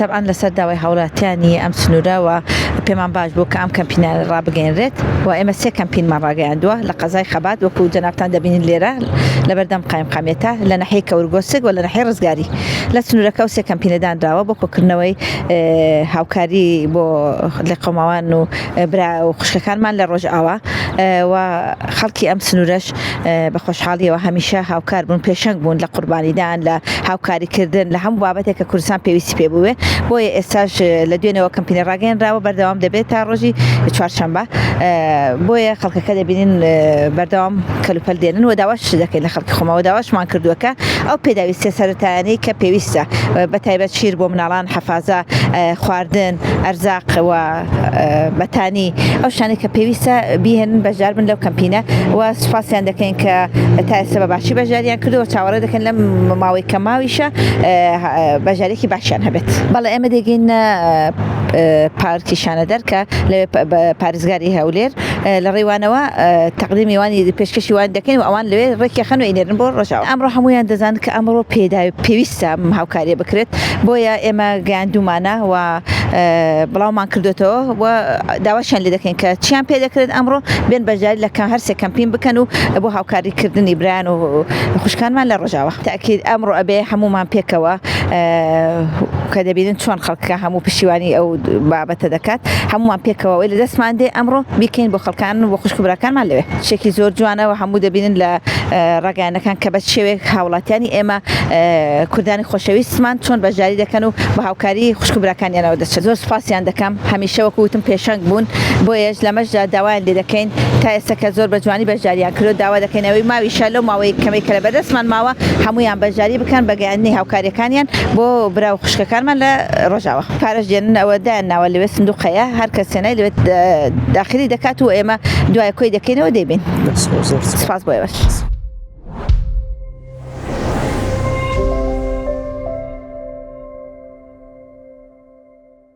طبعا لەسەر داوای هاوڵاتیانی ئەم سنوورە و پێمان باش بوو کە ئەم کەمپینە ڕابگەێنرێت و ئێمە 3 کەمپینمان ڕاگەیاندووە لە قەزای خەبات وەکو جەنابتان دەبینین لێرە لە بەردەم قایمقامێتە لە ناحیەی کەورگۆسک و لە ناحیەی ڕزگاری لە سنوورەکە و 3 کەمپینەدانراوە بۆ کۆکردنەوەی هاوکاری بۆ لە قەماوان و برا و خوشکەکانمان لە ڕۆژئاوا و خەڵکی ئەم سنوورەش بە خۆشحاڵیەوە هەمیشە هاوکار بوون پێشەنگ بوون لە قوربانیدان لە هاوکاریکردن لە هەموو بابەتێک کە کوردستان پێویستی پێ بووێ بۆیە ئێستاش لە دوێنەوە کەمپینە ڕاگەیاندراوە بەردەوام دەبێت تا ڕۆژی چوارشەممە بۆیە خەڵکەکە دەبینین بەردەوام کەلوپەل دێنن و داواش دەکەین لە خەڵکی خۆمەوە داواشمان کردووەکە ئەو پێداویستە سەرەتایانەی کە پێویستە بەتایبەت شیر بۆ مناڵان حەفازە خواردن ئەرزاق و بەتانی ئەو شتانەی کە پێویستە بیهێنن بەشدار بن لەو کەمپینە و سوپاسیان دەکەین کە تا ئێستا بە باشی بەشداریان کردووە چاوەڕێ دەکەن لەم ماوەی کە ماویشە بەژارێکی باشیان هەبێت بەڵێ ئێمە دەگەین پارکی شانە دەرکە لەوێ پارێزگاری هەولێر لە ڕێوانەوە تەقدیمی وانی پێشکەشی وان دەکەین و ئەوان لەوێ ڕێکی خەن و ئینێرن بۆ ڕۆژاوە ئەمڕۆ هەمویان دەزانن کە ئەمڕۆ پێویستە هاوکاریە بکرێت بۆیە ئێمە گەیاندومانە و بڵاومان کردوێتەوە و داواشیان لێ دەکەین کە چیان پێ دەکرێت ئەمڕۆ بێن بەشداری لە هەر 3 کەمپین بکەن و بۆ هاوکاریکردنی برایان و خوشکانمان لە ڕۆژاوە تاکید ئەمڕۆ ئەبێ هەمومان پێکەوە کە دەبینن چۆن خەڵکەکە هەموو پشتیوانی ئەو بابەتە دەکات هەمومان پێکەوە لە دەستمان دێ ئەمڕۆ بیکەین بۆ خەڵکان بۆ خوشک و براکانمان لەوێ شێکی زۆر جوانەوە هەموو دەبینن لە ڕێگەیانەکان کە بە شێوێک هاوڵاتیانی ئێمە کوردانی خۆشەویستمان چۆن بەشداری دەکەن و بە هاوکاری خوشک و براکانیانەوە دەچێت زۆر سوپاسیان دەکەم هەمیشە وەکوتم پێشەنگ بوون بۆیەش لەمەشدا داوایان لێ دەکەین تا ئێستا کە زۆر بە جوانی بەشداریان کردو داوا دەکەین ئەوەی ماویشە لەو ماوەی کەمەی کە لە بەردەستمان ماوە هەمویان بەشداری بکەن بە گەیاندنی هاوکاریەکانیان بۆ برا و خوشکەکانمان لە ڕۆژاوە پارەش دێنن ئەوە دایان ناوە لەوێ سندوقەیە هەر کەسێنای لەوێت داخلی دەکات و ئێمە دوای کۆی دەکەینەوە دەیبین سپاس بۆ ئێوەش